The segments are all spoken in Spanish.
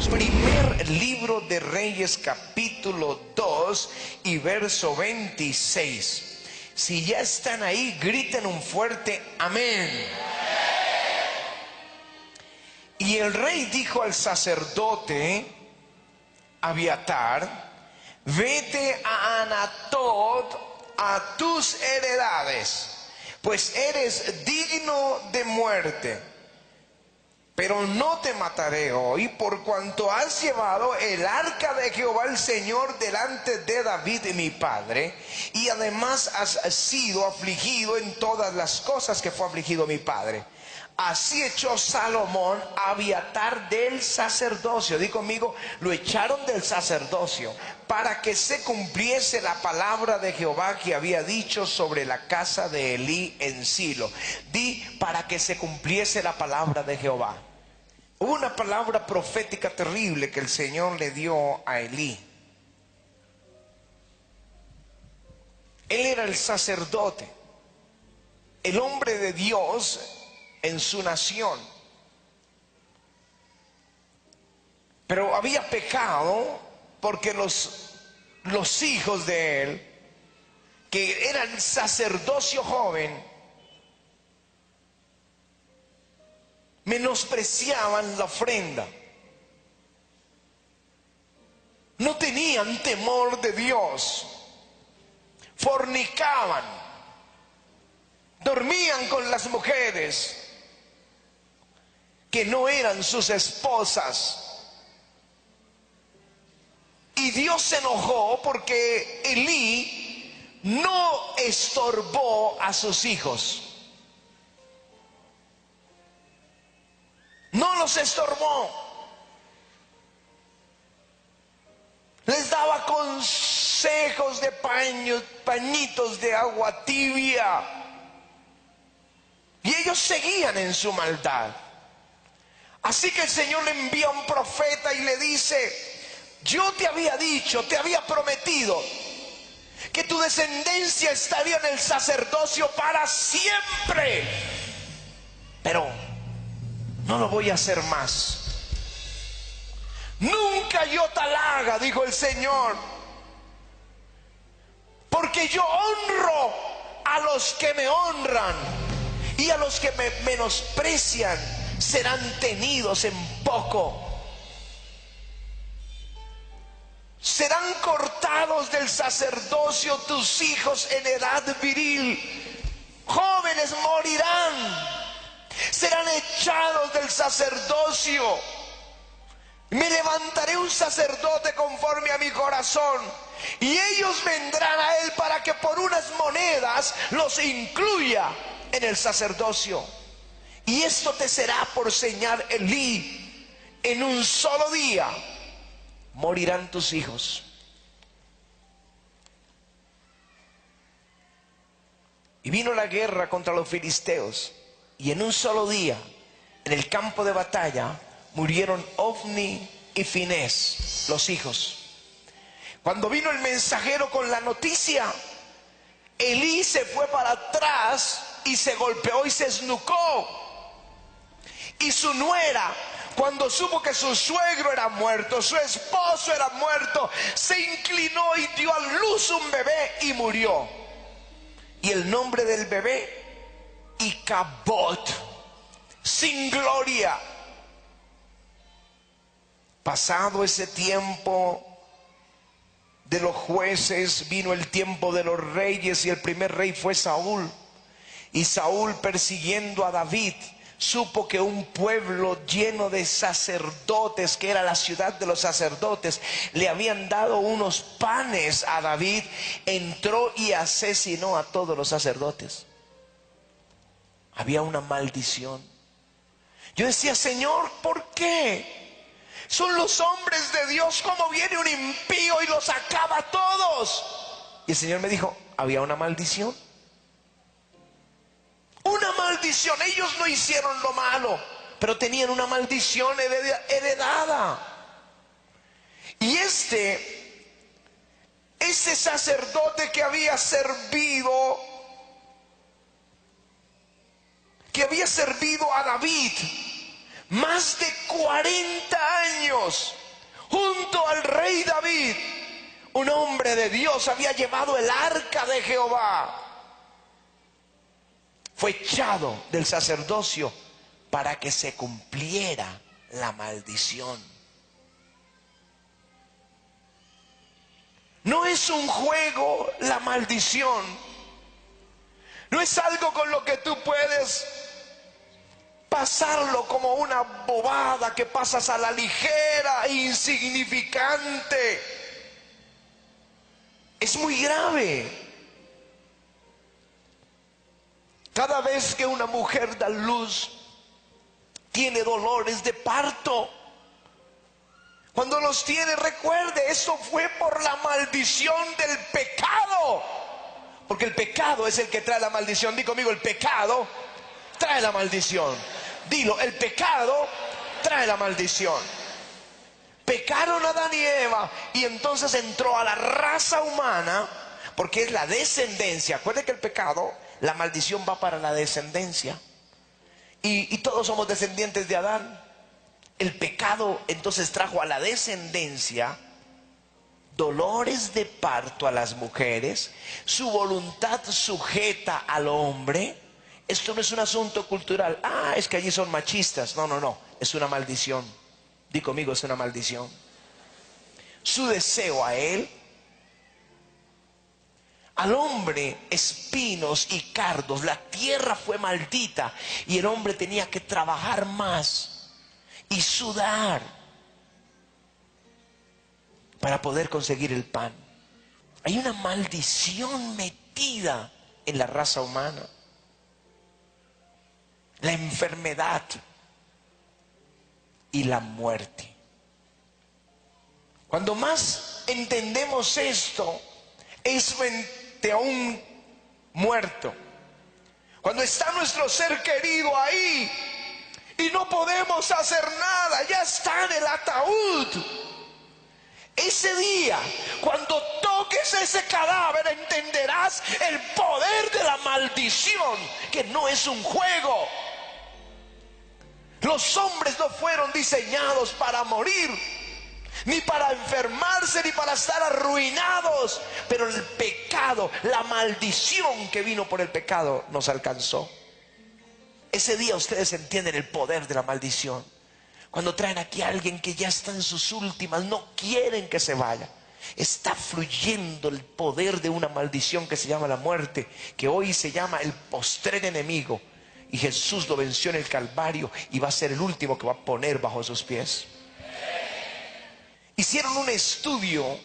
Primer libro de Reyes, capítulo 2 y verso 26. Si ya están ahí, griten un fuerte amén. Y el rey dijo al sacerdote Abiatar: vete a Anatot, a tus heredades, pues eres digno de muerte. Pero no te mataré hoy, por cuanto has llevado el arca de Jehová el Señor delante de David mi padre, y además has sido afligido en todas las cosas que fue afligido mi padre. Así echó Salomón a Abiatar del sacerdocio. Di conmigo, lo echaron del sacerdocio, para que se cumpliese la palabra de Jehová que había dicho sobre la casa de Elí en Silo. Di, para que se cumpliese la palabra de Jehová. Hubo una palabra profética terrible que el Señor le dio a Elí. Él era el sacerdote, el hombre de Dios en su nación, pero había pecado porque los hijos de él, que eran sacerdocio joven, menospreciaban la ofrenda, no tenían temor de Dios, fornicaban, dormían con las mujeres que no eran sus esposas. Y Dios se enojó porque Elí no estorbó a sus hijos. No los estorbó. Les daba consejos de pañitos de agua tibia. Y ellos seguían en su maldad. Así que el Señor le envía a un profeta y le dice: yo te había dicho, te había prometido que tu descendencia estaría en el sacerdocio para siempre, pero no lo voy a hacer más. Nunca yo tal haga, dijo el Señor, porque yo honro a los que me honran, y a los que me menosprecian serán tenidos en poco. Serán cortados del sacerdocio tus hijos en edad viril, jóvenes morirán, serán echados del sacerdocio. Me levantaré un sacerdote conforme a mi corazón, y ellos vendrán a él para que por unas monedas los incluya en el sacerdocio. Y esto te será por señal, Elí: en un solo día morirán tus hijos. Y vino la guerra contra los filisteos, y en un solo día, en el campo de batalla, murieron Ofni y Finés, los hijos. Cuando vino el mensajero con la noticia, Elí se fue para atrás y se golpeó y se esnucó. Y su nuera, cuando supo que su suegro era muerto, su esposo era muerto, se inclinó y dio a luz un bebé y murió. Y el nombre del bebé, Icabod, sin gloria. Pasado ese tiempo de los jueces, vino el tiempo de los reyes, y el primer rey fue Saúl. Y Saúl, persiguiendo a David, supo que un pueblo lleno de sacerdotes, que era la ciudad de los sacerdotes, le habían dado unos panes a David. Entró y asesinó a todos los sacerdotes. Había una maldición. Yo decía: Señor, ¿por qué? Son los hombres de Dios, ¿cómo viene un impío y los acaba a todos? Y el Señor me dijo: había una maldición. Una maldición. Ellos no hicieron lo malo, pero tenían una maldición heredada. Y este sacerdote que había servido a David, más de 40 años, junto al rey David, un hombre de Dios había llevado el arca de Jehová. Fue echado del sacerdocio para que se cumpliera la maldición. No es un juego la maldición. No es algo con lo que tú puedes pasarlo como una bobada que pasas a la ligera, insignificante. Es muy grave. Cada vez que una mujer da luz, tiene dolores de parto. Cuando los tiene, recuerde, eso fue por la maldición del pecado. Porque el pecado es el que trae la maldición. Di conmigo, el pecado trae la maldición. Dilo, el pecado trae la maldición. Pecaron Adán y Eva y entonces entró a la raza humana, porque es la descendencia. Acuérdate que el pecado, la maldición va para la descendencia. Y todos somos descendientes de Adán. El pecado entonces trajo a la descendencia dolores de parto a las mujeres, su voluntad sujeta al hombre. Esto no es un asunto cultural. Ah, es que allí son machistas. No, no, no. Es una maldición. Di conmigo, es una maldición. Su deseo a él. Al hombre, espinos y cardos. La tierra fue maldita y el hombre tenía que trabajar más y sudar para poder conseguir el pan. Hay una maldición metida en la raza humana. La enfermedad y la muerte. Cuando más entendemos esto, es frente a un muerto. Cuando está nuestro ser querido ahí y no podemos hacer nada, ya está en el ataúd. Ese día, cuando toques ese cadáver, entenderás el poder de la maldición, que no es un juego. Los hombres no fueron diseñados para morir, ni para enfermarse, ni para estar arruinados. Pero el pecado, la maldición que vino por el pecado, nos alcanzó. Ese día ustedes entienden el poder de la maldición. Cuando traen aquí a alguien que ya está en sus últimas, no quieren que se vaya. Está fluyendo el poder de una maldición que se llama la muerte, que hoy se llama el postrer enemigo. Y Jesús lo venció en el Calvario y va a ser el último que va a poner bajo sus pies. Hicieron un estudio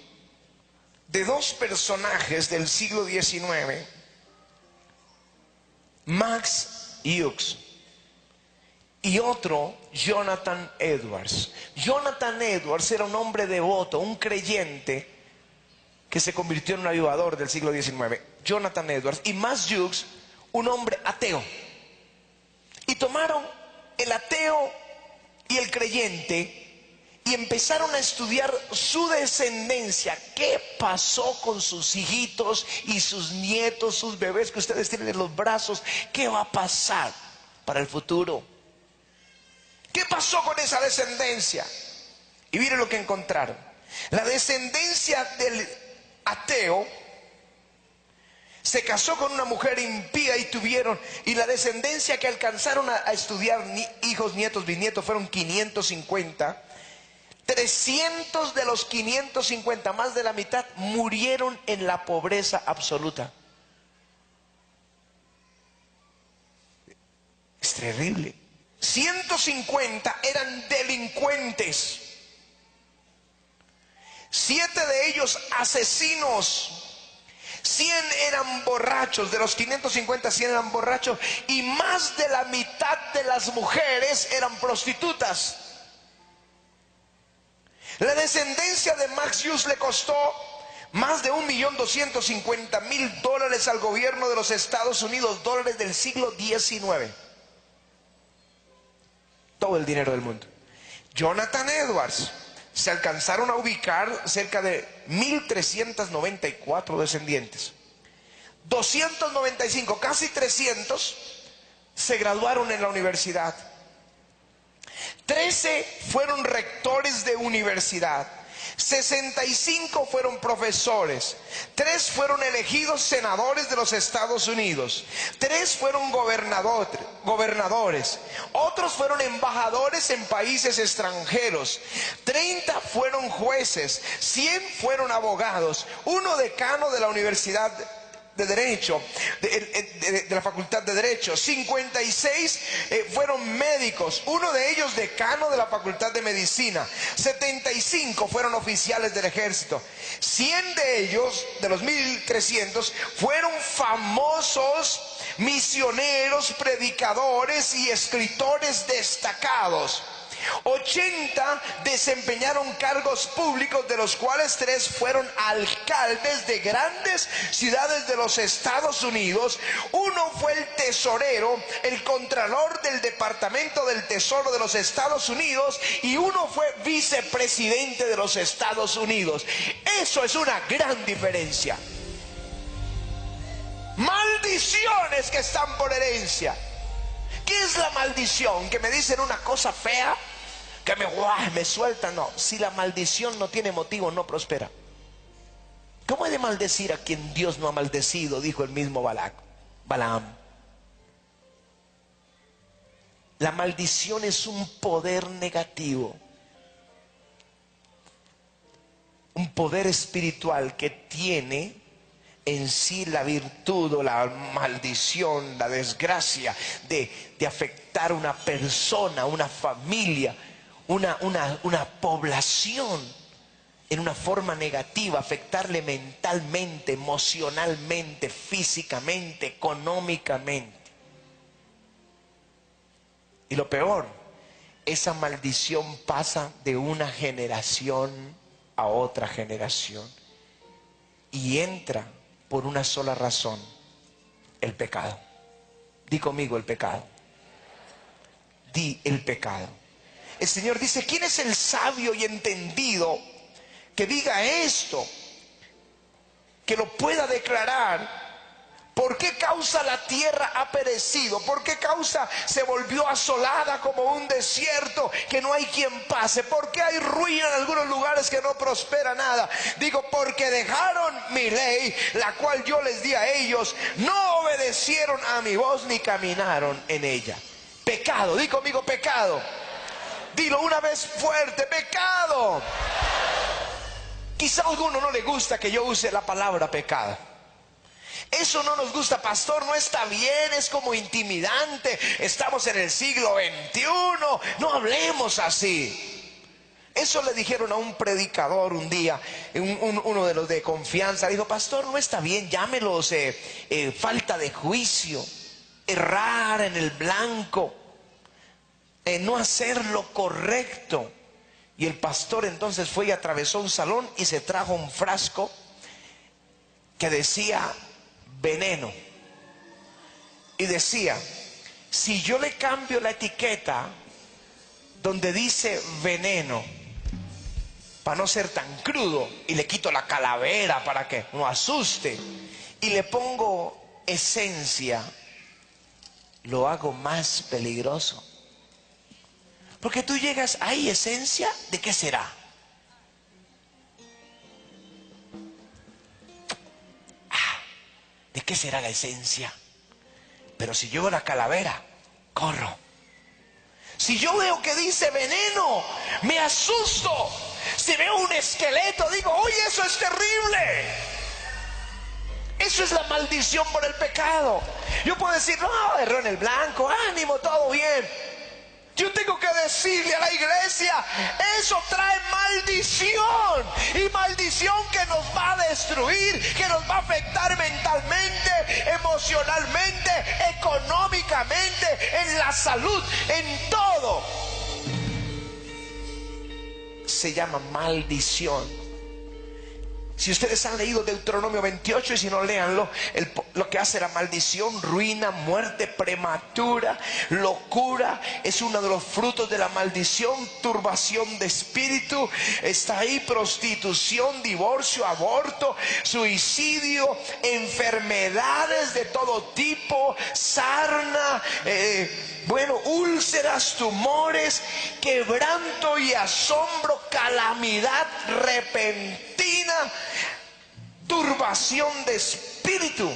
de dos personajes del siglo XIX, Max Hughes y otro, Jonathan Edwards. Jonathan Edwards era un hombre devoto, un creyente que se convirtió en un avivador del siglo XIX. Jonathan Edwards. Y Max Hughes, un hombre ateo. Y tomaron el ateo y el creyente y empezaron a estudiar su descendencia. ¿Qué pasó con sus hijitos y sus nietos, sus bebés que ustedes tienen en los brazos? ¿Qué va a pasar para el futuro? ¿Qué pasó con esa descendencia? Y miren lo que encontraron. La descendencia del ateo se casó con una mujer impía y la descendencia que alcanzaron a estudiar, hijos, nietos, bisnietos, fueron 550. 300 de los 550, más de la mitad, murieron en la pobreza absoluta. Es terrible. 150 eran delincuentes. 7 de ellos asesinos. 100 eran borrachos. De los 550, 100 eran borrachos. Y más de la mitad de las mujeres eran prostitutas. La descendencia de Max Hughes le costó más de $1.250.000 al gobierno de los Estados Unidos, dólares del siglo XIX. Todo el dinero del mundo. Jonathan Edwards, se alcanzaron a ubicar cerca de 1.394 descendientes. 295, casi 300, se graduaron en la universidad. 13 fueron rectores de universidad, 65 fueron profesores, 3 fueron elegidos senadores de los Estados Unidos, 3 fueron gobernadores, otros fueron embajadores en países extranjeros, 30 fueron jueces, 100 fueron abogados, uno decano de la Universidad de Derecho, de la Facultad de Derecho, 56 fueron médicos, uno de ellos decano de la Facultad de Medicina, 75 fueron oficiales del ejército, 100 de ellos, de los 1300, fueron famosos misioneros, predicadores y escritores destacados. 80 desempeñaron cargos públicos, de los cuales 3 fueron alcaldes de grandes ciudades de los Estados Unidos. Uno fue el tesorero, el contralor del Departamento del Tesoro de los Estados Unidos, y uno fue vicepresidente de los Estados Unidos. Eso es una gran diferencia. Maldiciones que están por herencia. ¿Qué es la maldición? Que me dicen una cosa fea, que me sueltan. No, si la maldición no tiene motivo, no prospera. ¿Cómo he de maldecir a quien Dios no ha maldecido? Dijo el mismo Balaam. La maldición es un poder negativo, un poder espiritual que tiene en sí la virtud o la maldición, la desgracia de afectar a una persona, una familia, una población en una forma negativa, afectarle mentalmente, emocionalmente, físicamente, económicamente. Y lo peor, esa maldición pasa de una generación a otra generación y entra por una sola razón: el pecado. Di conmigo: el pecado. Di: el pecado. El Señor dice: ¿quién es el sabio y entendido que diga esto, que lo pueda declarar? ¿Por qué causa la tierra ha perecido? ¿Por qué causa se volvió asolada como un desierto que no hay quien pase? ¿Por qué hay ruina en algunos lugares que no prospera nada? Digo, porque dejaron mi ley, la cual yo les di a ellos, no obedecieron a mi voz ni caminaron en ella. Pecado. Di conmigo: pecado. Dilo una vez fuerte: pecado. Quizá a alguno no le gusta que yo use la palabra pecado. Eso no nos gusta, pastor, no está bien, es como intimidante, estamos en el siglo XXI, no hablemos así. Eso le dijeron a un predicador un día, uno de los de confianza. Dijo: pastor, no está bien, llámelos falta de juicio, errar en el blanco, no hacer lo correcto. Y el pastor entonces fue y atravesó un salón y se trajo un frasco que decía veneno, y decía: si yo le cambio la etiqueta donde dice veneno, para no ser tan crudo, y le quito la calavera para que no asuste, y le pongo esencia, lo hago más peligroso. Porque tú llegas, ¿hay esencia? ¿De qué será? ¿De qué será la esencia? Pero si yo veo la calavera, corro. Si yo veo que dice veneno, me asusto. Si veo un esqueleto, digo: oye, eso es terrible. Eso es la maldición por el pecado. Yo puedo decir: no, erró en el blanco, ánimo, todo bien. Yo tengo que decirle a la iglesia: eso trae maldición, y maldición que nos va a destruir, que nos va a afectar mentalmente, emocionalmente, económicamente, en la salud, en todo. Se llama maldición. Si ustedes han leído Deuteronomio 28, y si no, léanlo, lo que hace la maldición: ruina, muerte prematura, locura, es uno de los frutos de la maldición. Turbación de espíritu, está ahí prostitución, divorcio, aborto, suicidio, enfermedades de todo tipo, sarna, Bueno, úlceras, tumores, quebranto y asombro, calamidad repentina, turbación de espíritu,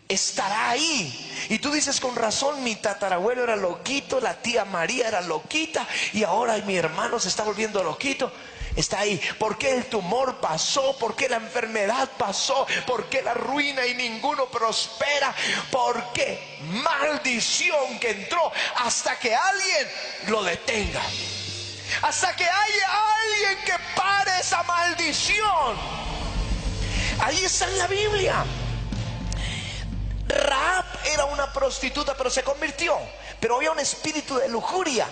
estará ahí. Y tú dices, con razón, mi tatarabuelo era loquito, la tía María era loquita, y ahora mi hermano se está volviendo loquito. Está ahí. ¿Por qué el tumor pasó? ¿Por qué la enfermedad pasó? ¿Por qué la ruina y ninguno prospera? ¿Por qué maldición que entró? Hasta que alguien lo detenga, hasta que haya alguien que pare esa maldición. Ahí está en la Biblia. Rahab era una prostituta, pero se convirtió. Pero había un espíritu de lujuria,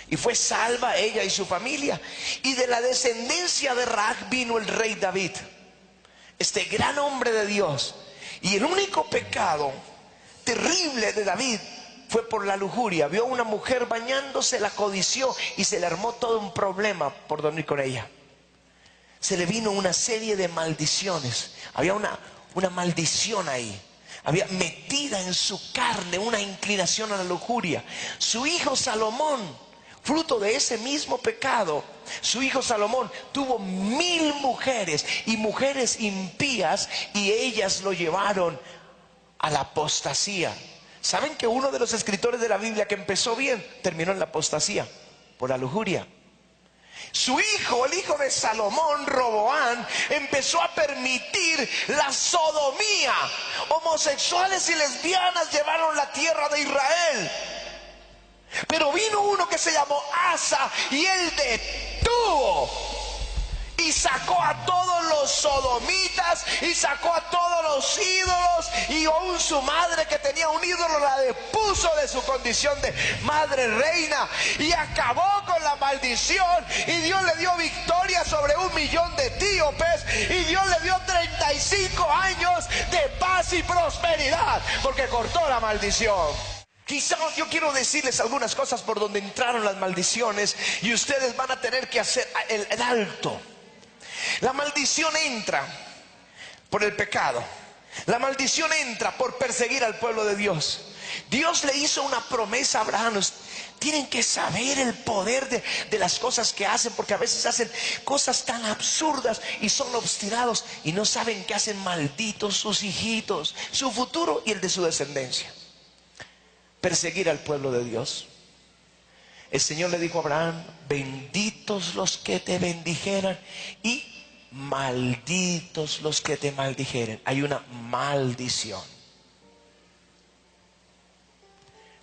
y fue salva ella y su familia. Y de la descendencia de Rahab vino el rey David, este gran hombre de Dios. Y el único pecado terrible de David fue por la lujuria. Vio a una mujer bañándose, la codició y se le armó todo un problema por dormir con ella. Se le vino una serie de maldiciones. Había una maldición ahí. Había metida en su carne una inclinación a la lujuria. Su hijo Salomón, fruto de ese mismo pecado, su hijo Salomón tuvo 1000 mujeres, y mujeres impías, y ellas lo llevaron a la apostasía. ¿Saben que uno de los escritores de la Biblia que empezó bien, terminó en la apostasía por la lujuria? Su hijo, el hijo de Salomón, Roboán, empezó a permitir la sodomía. Homosexuales y lesbianas llevaron la tierra de Israel. Pero vino uno que se llamó Asa, y él detuvo y sacó a todos los sodomitas, y sacó a todos los ídolos, y aún su madre, que tenía un ídolo, la depuso de su condición de madre reina, y acabó con la maldición. Y Dios le dio victoria sobre 1 millón de etíopes, y Dios le dio 35 años de paz y prosperidad, porque cortó la maldición. Quizás yo quiero decirles algunas cosas por donde entraron las maldiciones, y ustedes van a tener que hacer el alto. La maldición entra por el pecado. La maldición entra por perseguir al pueblo de Dios. Dios le hizo una promesa a Abraham. Tienen que saber el poder de las cosas que hacen, porque a veces hacen cosas tan absurdas y son obstinados y no saben que hacen malditos sus hijitos, su futuro y el de su descendencia. Perseguir al pueblo de Dios. El Señor le dijo a Abraham: benditos los que te bendijeran y malditos los que te maldijeren. Hay una maldición.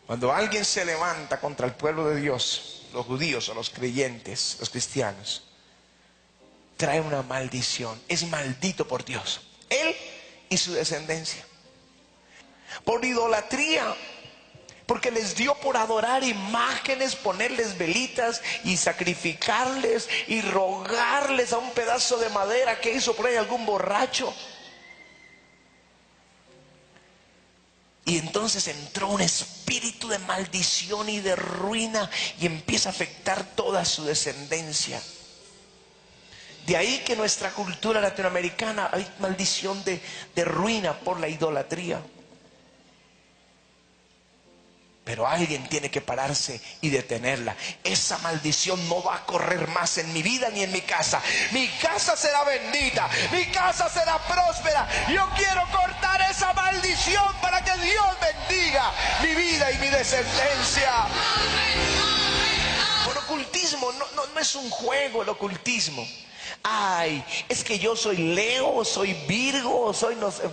Cuando alguien se levanta contra el pueblo de Dios, los judíos o los creyentes, los cristianos, trae una maldición. Es maldito por Dios, él y su descendencia. Por idolatría, porque les dio por adorar imágenes, ponerles velitas y sacrificarles y rogarles a un pedazo de madera que hizo por ahí algún borracho. Y entonces entró un espíritu de maldición y de ruina, y empieza a afectar toda su descendencia. De ahí que en nuestra cultura latinoamericana hay maldición de ruina por la idolatría. Pero alguien tiene que pararse y detenerla. Esa maldición no va a correr más en mi vida ni en mi casa. Mi casa será bendita, mi casa será próspera. Yo quiero cortar esa maldición para que Dios bendiga mi vida y mi descendencia. El ocultismo no es un juego, el ocultismo. Ay, es que yo soy Leo, soy Virgo, soy no sé.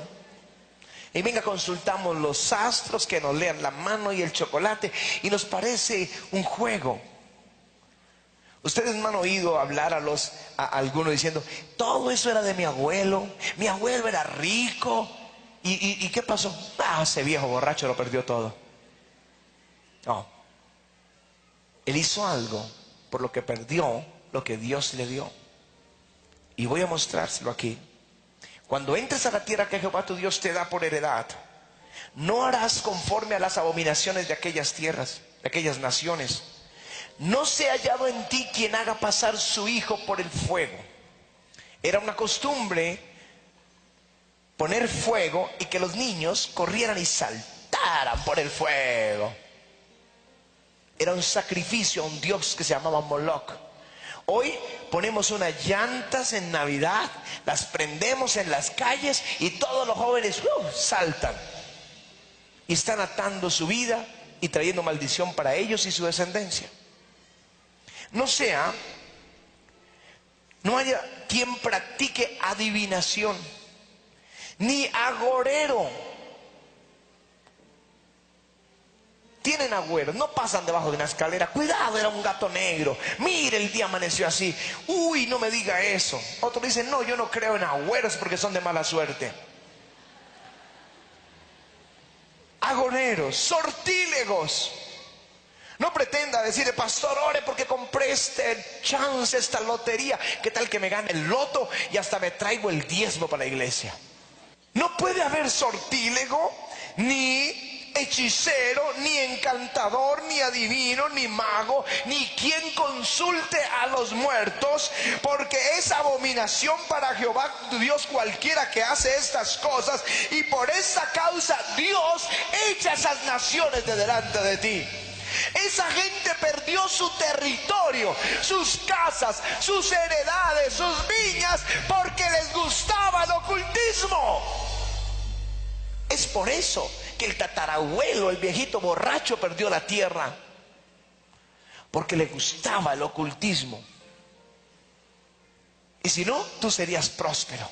Y venga, consultamos los astros que nos lean la mano y el chocolate, y nos parece un juego. Ustedes me han oído hablar a algunos diciendo: todo eso era de mi abuelo era rico. ¿Y qué pasó? Ese viejo borracho lo perdió todo. No, él hizo algo por lo que perdió lo que Dios le dio. Y voy a mostrárselo aquí. Cuando entres a la tierra que Jehová tu Dios te da por heredad, no harás conforme a las abominaciones de aquellas tierras, de aquellas naciones. No se ha hallado en ti quien haga pasar su hijo por el fuego. Era una costumbre poner fuego y que los niños corrieran y saltaran por el fuego. Era un sacrificio a un dios que se llamaba Moloch. Hoy ponemos unas llantas en Navidad, las prendemos en las calles y todos los jóvenes saltan. Y están atando su vida y trayendo maldición para ellos y su descendencia. No haya quien practique adivinación, ni agorero. Tienen agüeros, no pasan debajo de una escalera. Cuidado, era un gato negro. Mire, el día amaneció así. Uy, no me diga eso. Otros dicen, no, yo no creo en agüeros porque son de mala suerte. Agoreros, sortílegos. No pretenda decirle, pastor, ore porque compré este chance, esta lotería. ¿Qué tal que me gane el loto y hasta me traigo el diezmo para la iglesia? No puede haber sortílego, ni hechicero, ni encantador, ni adivino, ni mago, ni quien consulte a los muertos, porque es abominación para Jehová tu Dios cualquiera que hace estas cosas, y por esta causa Dios echa esas naciones de delante de ti. Esa gente perdió su territorio, sus casas, sus heredades, sus viñas, porque les gustaba el ocultismo. Es por eso que el tatarabuelo, el viejito borracho, perdió la tierra, porque le gustaba el ocultismo. Y si no, tú serías próspero.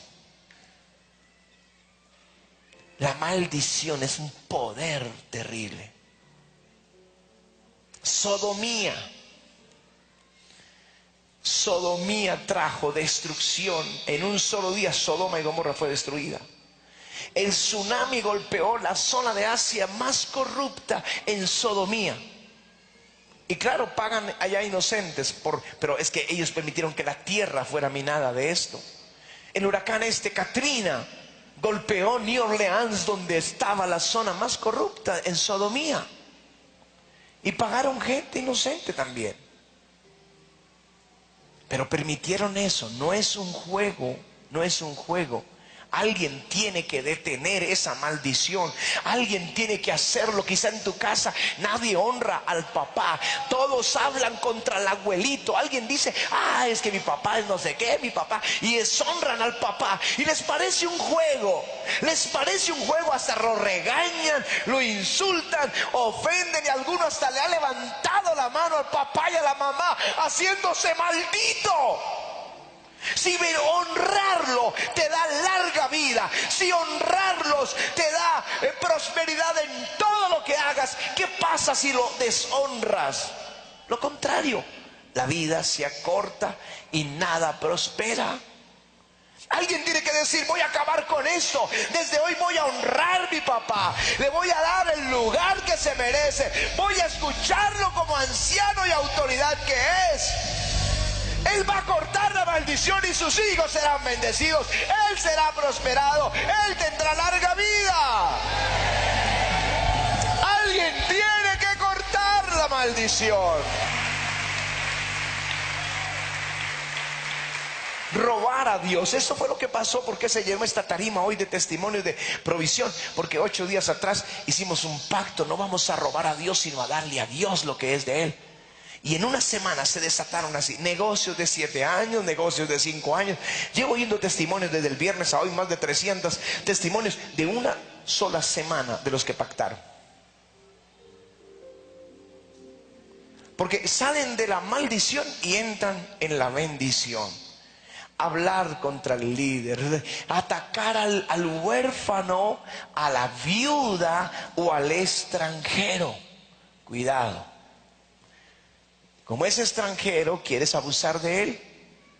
La maldición es un poder terrible. Sodomía trajo destrucción. En un solo día Sodoma y Gomorra fue destruida. El tsunami golpeó la zona de Asia más corrupta en sodomía. Y claro, pagan allá inocentes, pero es que ellos permitieron que la tierra fuera minada de esto. El huracán Katrina golpeó New Orleans, donde estaba la zona más corrupta, en sodomía. Y pagaron gente inocente también. Pero permitieron eso. No es un juego, no es un juego. Alguien tiene que detener esa maldición. Alguien tiene que hacerlo. Quizá en tu casa nadie honra al papá. Todos hablan contra el abuelito. Alguien dice, es que mi papá es no sé qué, mi papá. Y deshonran al papá. Y les parece un juego. Les parece un juego. Hasta lo regañan, lo insultan, ofenden. Y alguno hasta le ha levantado la mano al papá y a la mamá, haciéndose maldito. Si honrarlo te da larga vida, si honrarlos te da prosperidad en todo lo que hagas, ¿qué pasa si lo deshonras? Lo contrario, la vida se acorta y nada prospera. Alguien tiene que decir, voy a acabar con esto. Desde hoy voy a honrar a mi papá. Le voy a dar el lugar que se merece. Voy a escucharlo como anciano y autoridad que es. Él va a cortar la maldición y sus hijos serán bendecidos. Él será prosperado. Él tendrá larga vida. Alguien tiene que cortar la maldición. Robar a Dios. Eso fue lo que pasó. Porque se llenó esta tarima hoy de testimonios de provisión. Porque 8 días atrás hicimos un pacto. No vamos a robar a Dios, sino a darle a Dios lo que es de Él. Y en una semana se desataron así, negocios de 7 años, negocios de 5 años. Llevo oyendo testimonios desde el viernes a hoy, más de 300 testimonios de una sola semana de los que pactaron. Porque salen de la maldición y entran en la bendición. Hablar contra el líder, atacar al huérfano, a la viuda o al extranjero. Cuidado. Como es extranjero, quieres abusar de él,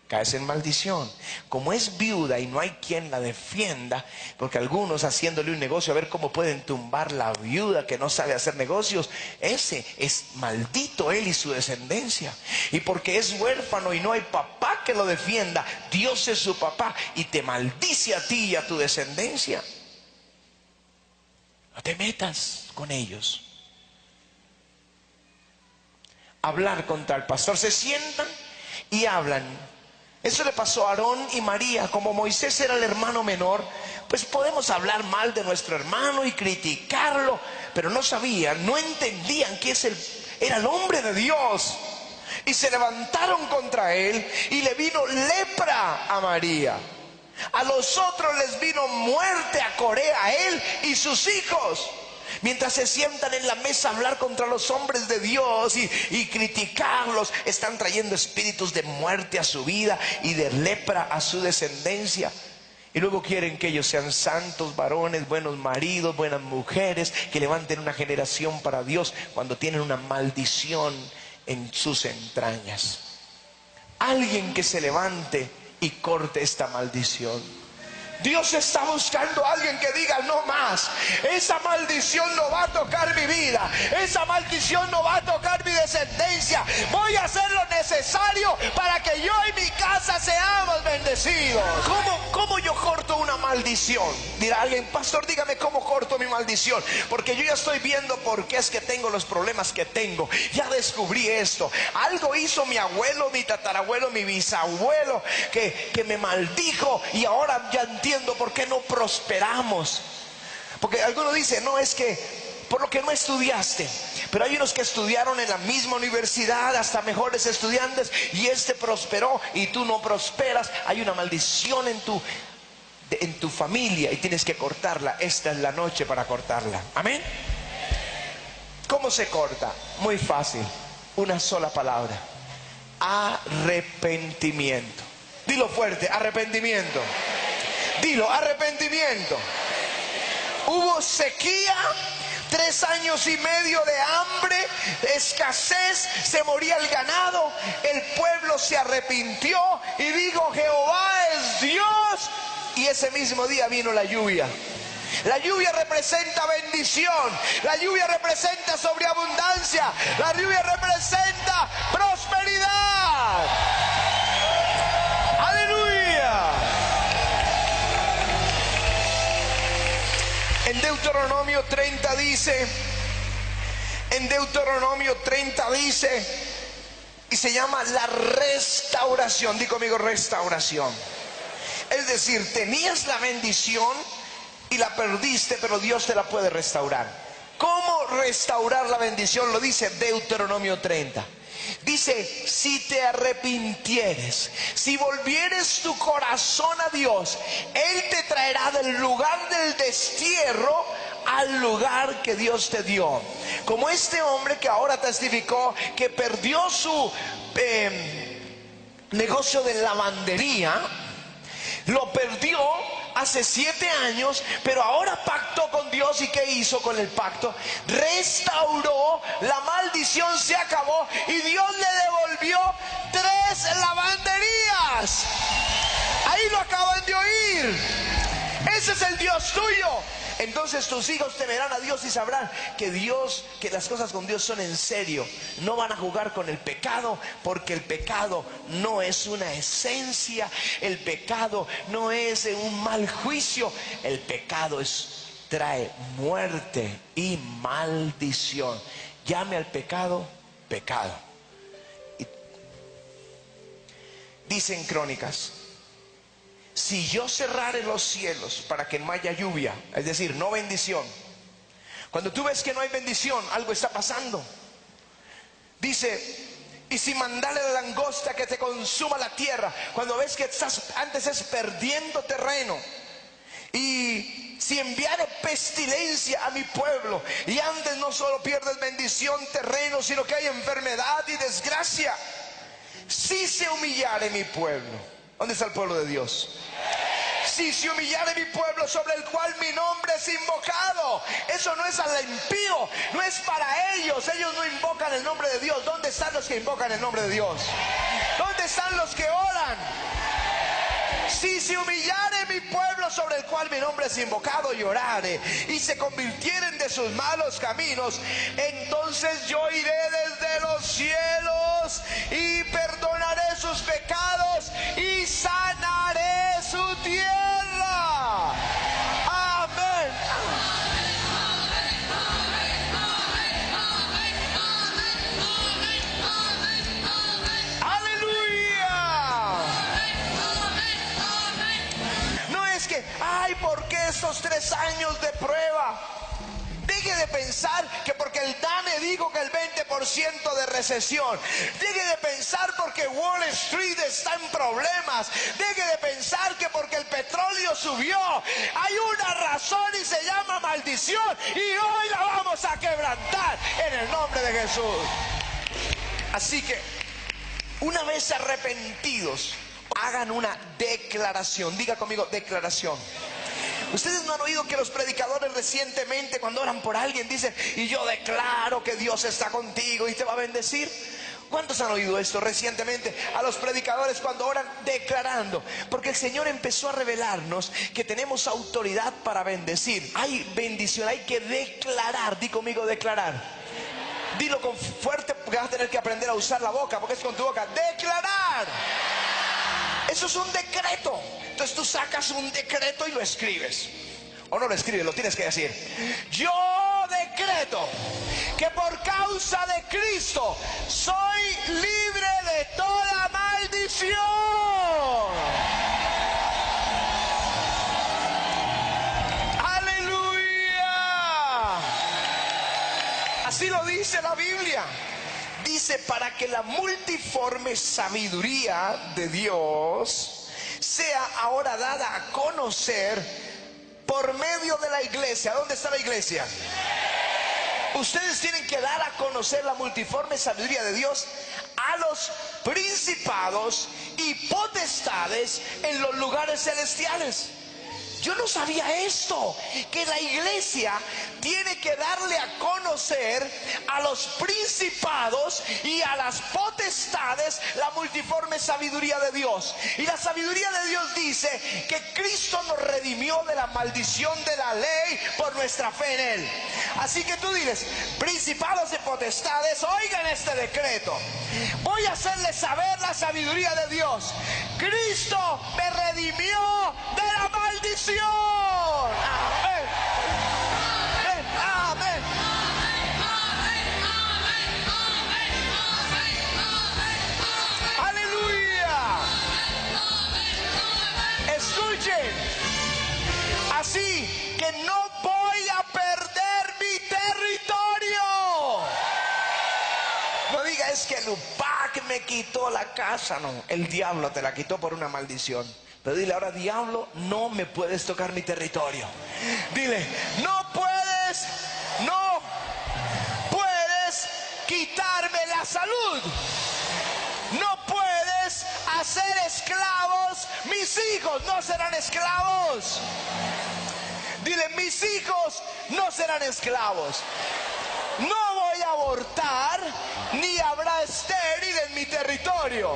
caes en maldición. Como es viuda y no hay quien la defienda, porque algunos haciéndole un negocio a ver cómo pueden tumbar la viuda que no sabe hacer negocios, ese es maldito él y su descendencia. Y porque es huérfano y no hay papá que lo defienda, Dios es su papá y te maldice a ti y a tu descendencia. No te metas con ellos. Hablar contra el pastor. Se sientan y hablan. Eso le pasó a Aarón y María. Como Moisés era el hermano menor, pues podemos hablar mal de nuestro hermano y criticarlo, pero no sabían, no entendían que es era el hombre de Dios. Y se levantaron contra él y le vino lepra a María. A los otros les vino muerte a Corea, a él y sus hijos. Mientras se sientan en la mesa a hablar contra los hombres de Dios y criticarlos, están trayendo espíritus de muerte a su vida y de lepra a su descendencia. Y luego quieren que ellos sean santos, varones, buenos maridos, buenas mujeres, que levanten una generación para Dios cuando tienen una maldición en sus entrañas. Alguien que se levante y corte esta maldición. Dios está buscando a alguien que diga: no más, esa maldición no va a tocar mi vida, esa maldición no va a tocar mi descendencia. Voy a hacer lo necesario para que yo y mi casa seamos bendecidos. ¿Cómo yo corto una maldición? Dirá alguien: pastor, dígame cómo corto mi maldición, porque yo ya estoy viendo por qué es que tengo los problemas que tengo. Ya descubrí esto. Algo hizo mi abuelo, mi tatarabuelo, mi bisabuelo que me maldijo, y ahora ya entiendo por qué no prosperamos. Porque algunos dicen: no, es que por lo que no estudiaste. Pero hay unos que estudiaron en la misma universidad, hasta mejores estudiantes, y prosperó y tú no prosperas. Hay una maldición en tu familia y tienes que cortarla. Esta es la noche para cortarla. Amén. ¿Cómo se corta? Muy fácil. Una sola palabra: arrepentimiento. Dilo fuerte: arrepentimiento. Dilo: arrepentimiento. Hubo sequía, 3 años y medio de hambre, de escasez, se moría el ganado. El pueblo se arrepintió y dijo: Jehová es Dios. Y ese mismo día vino la lluvia. La lluvia representa bendición, la lluvia representa sobreabundancia, la lluvia representa prosperidad. ¡Aleluya! En Deuteronomio 30 dice, y se llama la restauración. Di conmigo: restauración. Es decir, tenías la bendición y la perdiste, pero Dios te la puede restaurar. ¿Cómo restaurar la bendición? Lo dice Deuteronomio 30. Dice: si te arrepintieres, si volvieres tu corazón a Dios, Él te traerá del lugar del destierro al lugar que Dios te dio. Como este hombre que ahora testificó que perdió su negocio de lavandería. Lo perdió hace 7 años, pero ahora pactó con Dios. ¿Y qué hizo con el pacto? Restauró, la maldición se acabó y Dios le devolvió 3 lavanderías. Ahí lo acaban de oír. Ese es el Dios tuyo. Entonces tus hijos temerán a Dios y sabrán que las cosas con Dios son en serio. No van a jugar con el pecado, porque el pecado no es una esencia, el pecado no es un mal juicio, el pecado trae muerte y maldición. Llame al pecado pecado. Y dice en Crónicas: si yo cerrare los cielos para que no haya lluvia, es decir, no bendición. Cuando tú ves que no hay bendición, algo está pasando. Dice: y si mandare la langosta que te consuma la tierra. Cuando ves que antes es perdiendo terreno. Y si enviare pestilencia a mi pueblo, y antes no solo pierdes bendición, terreno, sino que hay enfermedad y desgracia. Si se humillare mi pueblo. ¿Dónde está el pueblo de Dios? Si se humillare mi pueblo, sobre el cual mi nombre es invocado. Eso no es al impío, no es para ellos. Ellos no invocan el nombre de Dios. ¿Dónde están los que invocan el nombre de Dios? ¿Dónde están los que oran? Si se humillare mi pueblo, sobre el cual mi nombre es invocado, y orare y se convirtieren de sus malos caminos, entonces yo iré desde los cielos y perdonaré sus pecados y sanaré su tierra. Amén. ¿Por qué estos 3 años de prueba? Deje de pensar que porque el DANE dijo que el 20% de recesión. Deje de pensar porque Wall Street está en problemas. Deje de pensar que porque el petróleo subió. Hay una razón y se llama maldición. Y hoy la vamos a quebrantar en el nombre de Jesús. Así que, una vez arrepentidos, hagan una declaración. Diga conmigo, declaración. Ustedes no han oído que los predicadores recientemente, cuando oran por alguien, dicen: y yo declaro que Dios está contigo y te va a bendecir. ¿Cuántos han oído esto recientemente? A los predicadores cuando oran declarando. Porque el Señor empezó a revelarnos que tenemos autoridad para bendecir. Hay bendición, hay que declarar. Di conmigo, declarar. Dilo con fuerte, porque vas a tener que aprender a usar la boca, porque es con tu boca. Declarar. Eso es un decreto. Entonces tú sacas un decreto y lo escribes. O no lo escribes, lo tienes que decir. Yo decreto que por causa de Cristo soy libre de toda maldición. ¡Aleluya! Así lo dice la Biblia. Dice: para que la multiforme sabiduría de Dios sea ahora dada a conocer por medio de la iglesia. ¿Dónde está la iglesia? Ustedes tienen que dar a conocer la multiforme sabiduría de Dios a los principados y potestades en los lugares celestiales. Yo no sabía esto, que la iglesia tiene que darle a conocer a los principados y a las potestades la multiforme sabiduría de Dios. Y la sabiduría de Dios dice que Cristo nos redimió de la maldición de la ley por nuestra fe en Él. Así que tú diles: principados y potestades, oigan este decreto. Voy a hacerles saber la sabiduría de Dios. Cristo me redimió de la maldición. Amén. Amén. Aleluya. Escuchen. Así que no voy a perder mi territorio. No diga: es que el UPAC me quitó la casa. No, el diablo te la quitó por una maldición. Pero dile ahora: diablo, no me puedes tocar mi territorio. Dile: no puedes quitarme la salud. No puedes hacer esclavos mis hijos. No serán esclavos. Dile: mis hijos no serán esclavos. No voy a abortar, ni habrá estéril en mi territorio.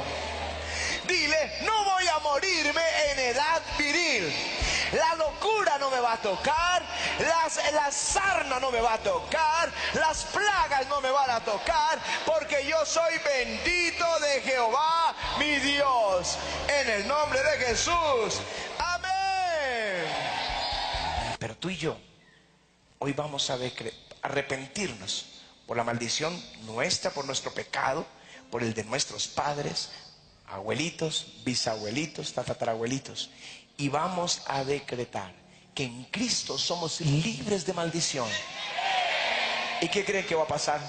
Dile: no voy a morirme en edad viril. La locura no me va a tocar, la sarna no me va a tocar, las plagas no me van a tocar, porque yo soy bendito de Jehová mi Dios. En el nombre de Jesús. Amén. Pero tú y yo hoy vamos a arrepentirnos por la maldición nuestra, por nuestro pecado, por el de nuestros padres, abuelitos, bisabuelitos, tatarabuelitos. Y vamos a decretar que en Cristo somos libres de maldición. ¿Y qué creen que va a pasar?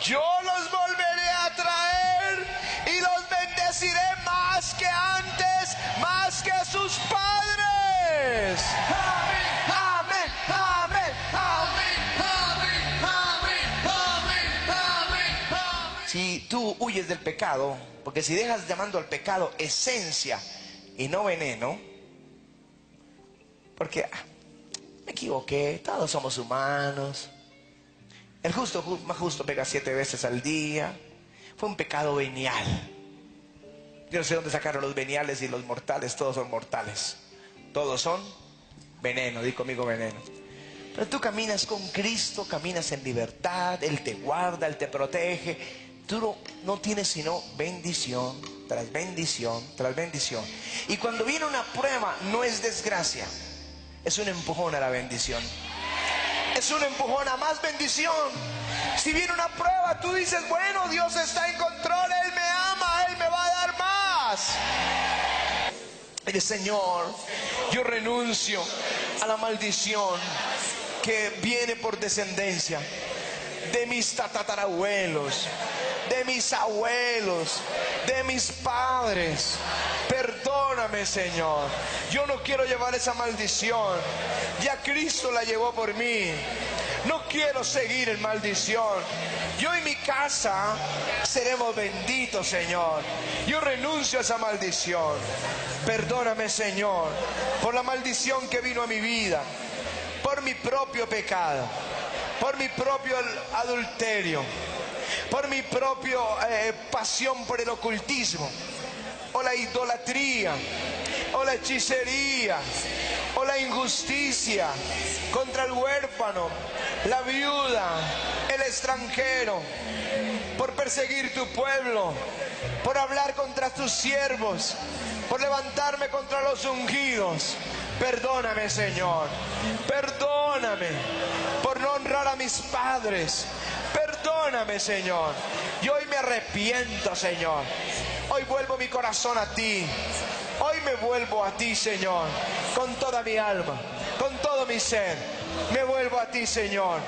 Yo los volveré a traer y los bendeciré más que antes, más que sus padres. Amén, amén, amén, amén. Si tú huyes del pecado, porque si dejas llamando al pecado esencia y no veneno, porque me equivoqué, todos somos humanos, el justo más justo pega 7 veces al día, fue un pecado venial. Yo no sé dónde sacaron los veniales y los mortales. Todos son mortales, todos son veneno. Di conmigo: veneno. Pero tú caminas con Cristo, caminas en libertad, Él te guarda, Él te protege. Tú no tienes sino bendición tras bendición tras bendición. Y cuando viene una prueba, no es desgracia, es un empujón a la bendición. Es un empujón a más bendición. Si viene una prueba, tú dices: bueno, Dios está en control, Él me ama, Él me va a dar más. Dile: Señor, yo renuncio a la maldición que viene por descendencia, de mis tatarabuelos, de mis abuelos, de mis padres. Perdóname, Señor. Yo no quiero llevar esa maldición. Ya Cristo la llevó por mí. No quiero seguir en maldición. Yo y mi casa seremos benditos, Señor. Yo renuncio a esa maldición. Perdóname, Señor, por la maldición que vino a mi vida, por mi propio pecado, por mi propio adulterio, por mi propia pasión por el ocultismo, o la idolatría, o la hechicería, o la injusticia contra el huérfano, la viuda, el extranjero, por perseguir tu pueblo, por hablar contra tus siervos, por levantarme contra los ungidos. Perdóname, Señor. Perdóname por no honrar a mis padres. Perdóname, Señor. Y hoy me arrepiento, Señor. Hoy vuelvo mi corazón a ti. Hoy me vuelvo a ti, Señor, con toda mi alma, con todo mi ser. Me vuelvo a ti, Señor.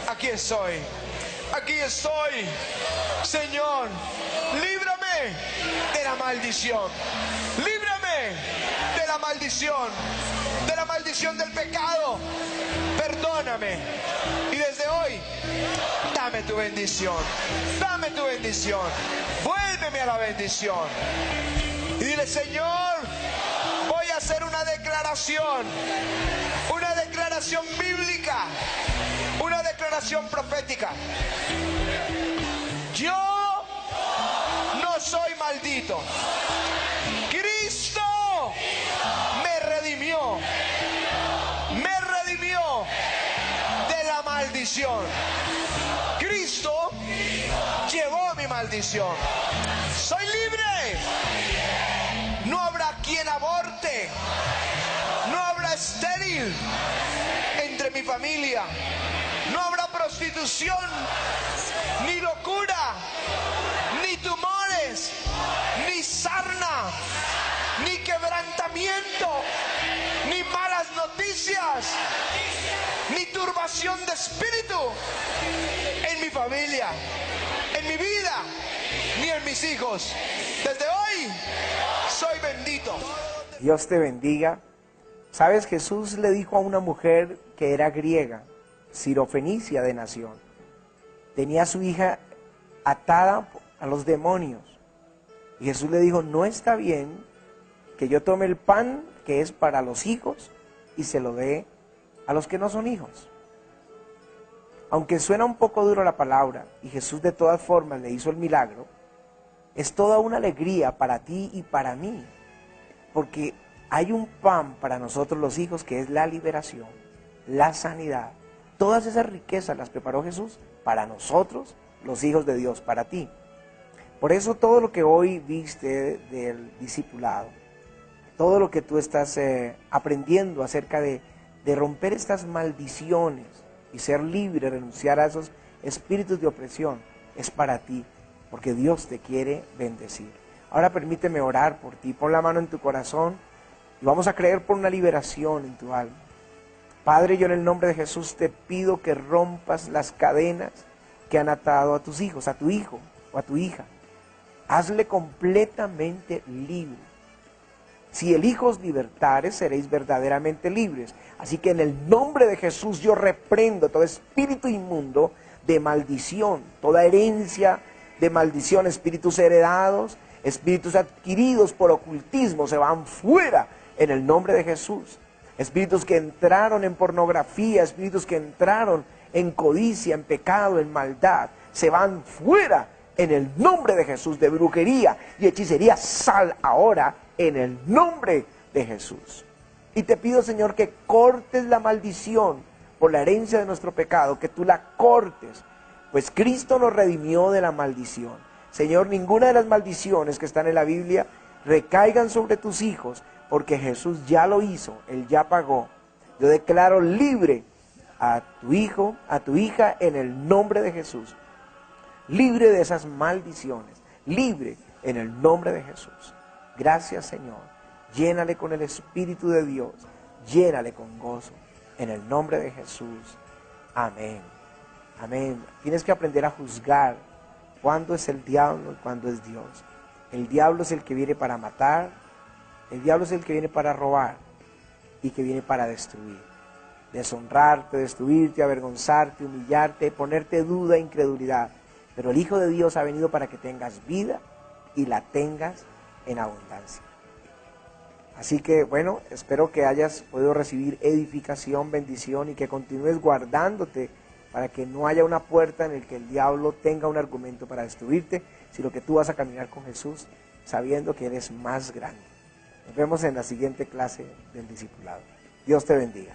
Aquí estoy. Aquí estoy. Señor, líbrame de la maldición. Líbrame de la maldición. De la maldición del pecado. Perdóname. Y desde hoy, dame tu bendición. Dame tu bendición. Vuélveme a la bendición. Y dile, Señor, voy a hacer una declaración bíblica, una declaración profética. Yo no soy maldito. Cristo me redimió de la maldición. Cristo llevó mi maldición. Soy libre. No habrá quien aborte. No habrá estéril entre mi familia. No habrá prostitución, ni locura, ni tumores, ni sarna, ni quebrantamiento, ni malas noticias, ni turbación de espíritu en mi familia, en mi vida, ni en mis hijos. Desde hoy soy bendito. Dios te bendiga. Sabes, Jesús le dijo a una mujer que era griega, sirofenicia de nación. Tenía a su hija atada a los demonios. Y Jesús le dijo, no está bien que yo tome el pan que es para los hijos y se lo dé a los que no son hijos. Aunque suena un poco duro la palabra, y Jesús de todas formas le hizo el milagro, es toda una alegría para ti y para mí, porque hay un pan para nosotros los hijos que es la liberación, la sanidad. Todas esas riquezas las preparó Jesús para nosotros, los hijos de Dios, para ti. Por eso todo lo que hoy viste del discipulado, todo lo que tú estás aprendiendo acerca de romper estas maldiciones y ser libre, renunciar a esos espíritus de opresión, es para ti, porque Dios te quiere bendecir. Ahora permíteme orar por ti. Pon la mano en tu corazón y vamos a creer por una liberación en tu alma. Padre, yo en el nombre de Jesús te pido que rompas las cadenas que han atado a tus hijos, a tu hijo o a tu hija. Hazle completamente libre. Si el Hijo os libertare, seréis verdaderamente libres. Así que en el nombre de Jesús yo reprendo todo espíritu inmundo de maldición, toda herencia de maldición, espíritus heredados, espíritus adquiridos por ocultismo, se van fuera en el nombre de Jesús. Espíritus que entraron en pornografía, espíritus que entraron en codicia, en pecado, en maldad, se van fuera en el nombre de Jesús. De brujería y hechicería, sal ahora en el nombre de Jesús. Y te pido, Señor, que cortes la maldición por la herencia de nuestro pecado, que tú la cortes, pues Cristo nos redimió de la maldición. Señor, ninguna de las maldiciones que están en la Biblia recaigan sobre tus hijos, porque Jesús ya lo hizo, Él ya pagó. Yo declaro libre a tu hijo, a tu hija, en el nombre de Jesús. Libre de esas maldiciones, libre en el nombre de Jesús. Gracias, Señor. Llénale con el Espíritu de Dios, llénale con gozo, en el nombre de Jesús. Amén. Amén. Tienes que aprender a juzgar cuándo es el diablo y cuándo es Dios. El diablo es el que viene para matar, el diablo es el que viene para robar y que viene para destruir. Deshonrarte, destruirte, avergonzarte, humillarte, ponerte duda, incredulidad. Pero el Hijo de Dios ha venido para que tengas vida y la tengas en abundancia. Así que bueno, espero que hayas podido recibir edificación, bendición y que continúes guardándote para que no haya una puerta en la que el diablo tenga un argumento para destruirte, sino que tú vas a caminar con Jesús sabiendo que eres más grande. Nos vemos en la siguiente clase del discipulado. Dios te bendiga.